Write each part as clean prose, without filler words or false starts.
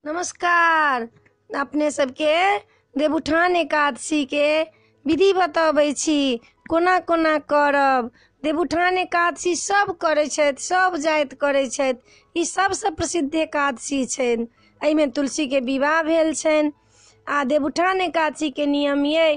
नमस्कार। अपने सबके देवउठान एकादशी के विधि बताबै छी कोना कोना करब। देवउठान एकादशी सब करै छथि, सब जाति करै छथि। ई सबसँ प्रसिद्ध एकादशी छनि। एहिमे तुलसी के विवाह भेल छनि। आ देवउठान एकादशी के नियम ये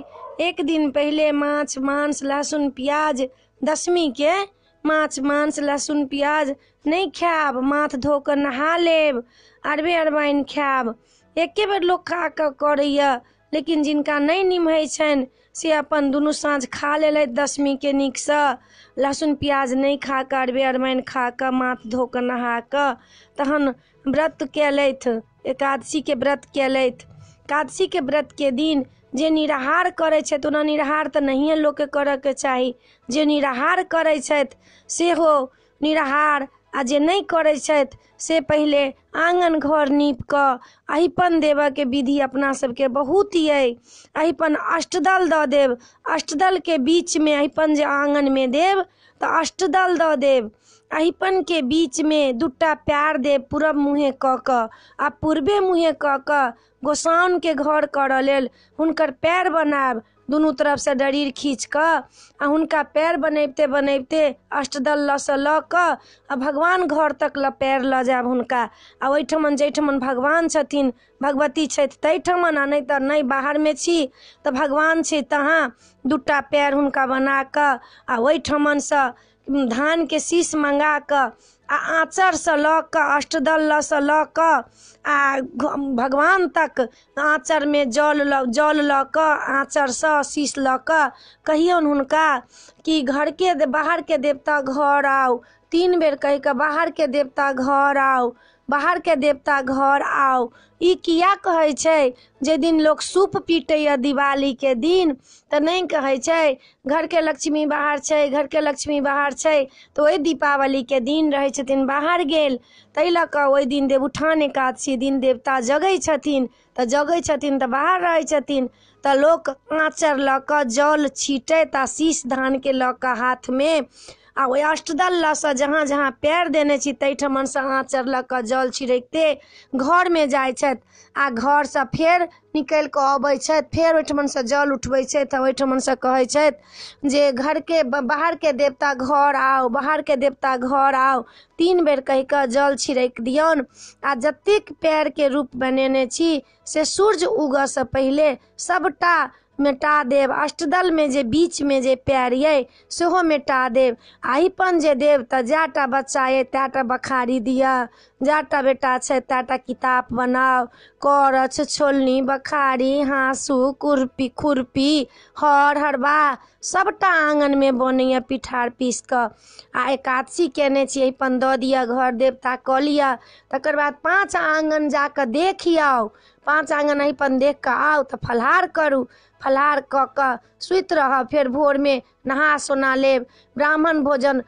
एक दिन पहिले माछ मांस लहसुन प्याज, दशमी के माछ मांस लहसुन प्याज नहीं खायब, माथ धो कऽ नहा लेब, अरबे अरबाइन खायब। एके बेर लोक खा कऽ करैया, लेकिन जिनका नहीं निमहै छनि से अपन दुनू साँझ खा लेलथि दशमी के नीकसँ। लहसुन प्याज नहीं खा कऽ अरबे अरबाइन खा कऽ माथ धो कऽ नहा कऽ तहन व्रत केलथि, एकादशी के व्रत केलथि। एकादशी के व्रत के दिन जे निराहार करै छथि, ओना निराहार तऽ नहिए लोकके करऽके चाही। जे निराहार करै छथि सेहो निराहार, आ जे नहीं करै छथि से पहिले आँगन घर नीप कऽ अहिपन देबऽ के विधि अपना सबके बहुत अइ। अहिपन अष्टदल दऽ देब। अष्टदल के बीच में अहिपन जे आँगन में देब तऽ अष्टदल दऽ देब। अहिपन के बीच में दूटा पैर देब पूरब मुँहे कऽ कऽ, आ पूर्वे मुँहे कऽ कऽ गोसाउन के घर करऽ लेल हुनकर पैर बनायब। दुनू तरफ से डरीर खींच कऽ आ हुनका पैर बनैबते बनैबते अष्टदल लऽ लऽ कऽ आ भगवान घर तक ल पैर लऽ जायब हुनका। आ ओहिठमन जैठमन भगवान छथिन, भगवती छथि तैठमन, आ नहीं तऽ नहीं बाहर में छी तऽ भगवान छै तहाँ दूटा पैर हुनका बना कऽ आ ओहिठमन सँ धान के शीश मंगा कऽ आ आँचर से लऽ कऽ अष्टदल लऽ कऽ आ भगवान तक आँचर में जल लऽ कऽ आँचर सँ शीश लऽ कऽ कहियौन हुनका कि घर के बाहर के देवता घर आओ। 3 बेर कहि कऽ बाहर के देवता घर आओ, बाहर के देवता घर आओ। ई किया कहै छै? जे दिन लोग सूप पीटैया दिवाली के दिन तऽ नहीं कहै छै घर के लक्ष्मी बाहर छै, घर के लक्ष्मी बाहर छै, तऽ ओहि दीपावली के दिन रहै छथिन बाहर गेल। ताहि लऽ कऽ ओहि दिन देवउठान एकादशी दिन देवता जगै छथिन, तऽ जगै छथिन तऽ बाहर रहै छथिन। तऽ लोक आँचर लऽ कऽ जल छीटैत आ शीश धान के लऽ कऽ हाथ में आ ओहि अष्टदल लऽ सँ जहाँ जहाँ पैर देने छी तैठमन सँ आँचर लऽ कऽ जल छिड़कते घर में जाइ छथि। आ घर सँ फेर निकलि कऽ अबै छथि, फेर ओहिठमन सँ जल उठबै छथि आ ओहिठमन सँ कहै छथि जे घर के बाहर के देवता घर आओ, बाहर के देवता घर आओ। 3 बेर कहि कऽ जल छिड़क दियौन। आ जतेक पैर के रूप बनेने छी से सूर्य उगऽ सँ पहिले सबटा मेटा देब। अष्टदल में जे बीच में जे पैर ये सेहो मेटा देब। अहिपन जे देब तऽ जाटा बच्चा ये तैटा बखारी दिअ, जाटा बेटा छै तैटा किताब बनाओ। करछ, छोलनी, बखारी, हाँसू, खुरपी, हर हरबा सबटा आंगन में बनैया पिठार पीस कऽ। आ एकादशी केने छी अहिपन दऽ दिअ, घर देवता कऽ लिअ। तकर बाद 5 आंगन जा कऽ देख आओ, 5 आंगन अहिपन देख कऽ आओ तऽ फलाहार करू। फलाहार कऽ कऽ सुति रहब, फेर भोर में नहा सोना लेब। ब्राह्मण भोजन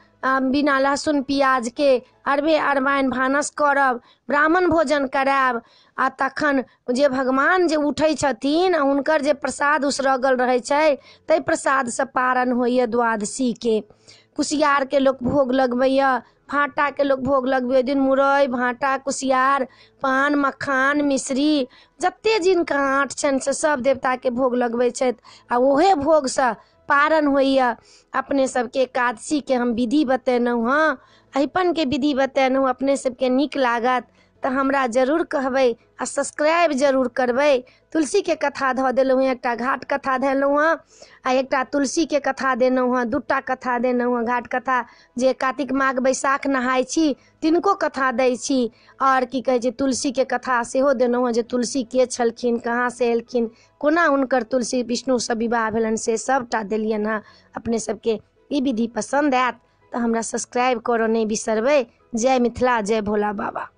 बिना लहसुन प्याज के अरबे अरबाइन भानस करब, ब्राह्मण भोजन करायब। आ तखन जे भगवान जे उठै छथिन हुनकर जे प्रसाद उसरगल रहै छै ताहि प्रसाद सँ पारण होइया द्वादशी के। कुसियार के लोक भोग लगबैया, भाटा के लोक भोग लगबै। ओहि दिन मुरइ भाटा कुसियार पान मखान मिश्री जते जिनका आँट छनि से सब देवता के भोग लगबै छथि। आ ओहे भोग सँ पारण होइया। अपने सबके एकादशी के हम विधि बतेलहुँ हँ, अहिपन के विधि बतेलहुँ। अपने सबके नीक लागत तऽ हमरा जरूर कहबै आ सब्सक्राइब जरूर करबै। तुलसी के कथा धऽ देलहुँ हँ, एकटा घाट कथा देलहुँ हँ आ एकटा तुलसी के कथा देलहुँ हँ, 2टा कथा देलहुँ हँ। घाट कथा जे कातिक माघ बैसाख नहाय छी तिनको कथा दै छी, और की कहै छै तुलसी के कथा सेहो देलहुँ हँ जे तुलसी के छलखिन, कहाँ से एलखिन, कोना हुनकर तुलसी विष्णु सँ विवाह भेलनि से सबटा देलियनि हँ। अपने सबके ई विधि पसंद आयत तऽ हमरा सब्सक्राइब करऽ नहीं बिसरबै। जय मिथिला, जय भोला बाबा।